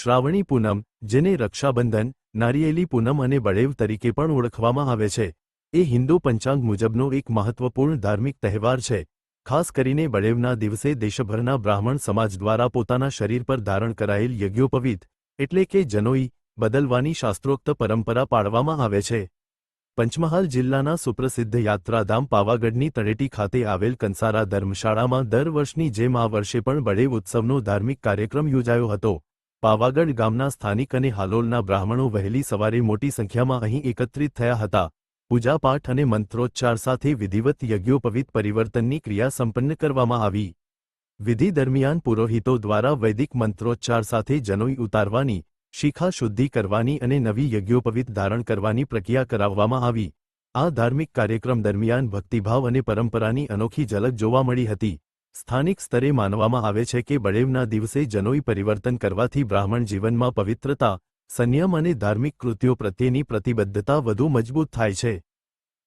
શ્રાવણી પૂનમ, જેને રક્ષાબંધન, નારિયેલી પૂનમ અને બળેવ તરીકે પણ ઓળખવામાં આવે છે, એ હિન્દુ પંચાંગ મુજબનો એક મહત્વપૂર્ણ ધાર્મિક તહેવાર છે. ખાસ કરીને બળેવના દિવસે દેશભરના બ્રાહ્મણ સમાજ દ્વારા પોતાના શરીર પર ધારણ કરાયેલ યજ્ઞોપવીત એટલે કે જનોઈ બદલવાની શાસ્ત્રોક્ત પરંપરા પાળવામાં આવે છે. પંચમહાલ જિલ્લાના સુપ્રસિદ્ધ યાત્રાધામ પાવાગઢની તળેટી ખાતે આવેલ કંસારા ધર્મશાળામાં દર વર્ષની જેમ આ વર્ષે પણ બળેવ ઉત્સવનો ધાર્મિક કાર્યક્રમ યોજાયો હતો. પાવાગઢ ગામના સ્થાનિક અને હાલોલના બ્રાહ્મણો વહેલી સવારે મોટી સંખ્યામાં અહીં એકત્રિત થયા હતા. પૂજાપાઠ અને મંત્રોચ્ચાર સાથે વિધિવત યજ્ઞોપવીત પરિવર્તનની ક્રિયા સંપન્ન કરવામાં આવી. વિધિ દરમિયાન પુરોહિતો દ્વારા વૈદિક મંત્રોચ્ચાર સાથે જનોઈ ઉતારવાની, શિખા શુદ્ધિ કરવાની અને નવી યજ્ઞોપવીત ધારણ કરવાની પ્રક્રિયા કરાવવામાં આવી. આ ધાર્મિક કાર્યક્રમ દરમિયાન ભક્તિભાવ અને પરંપરાની અનોખી ઝલક જોવા મળી હતી. સ્થાનિક સ્તરે માનવામાં આવે છે કે બળેવના દિવસે જનોઈ પરિવર્તન કરવાથી બ્રાહ્મણ જીવનમાં પવિત્રતા, સંયમ અને ધાર્મિક કૃત્યો પ્રત્યેની પ્રતિબદ્ધતા વધુ મજબૂત થાય છે.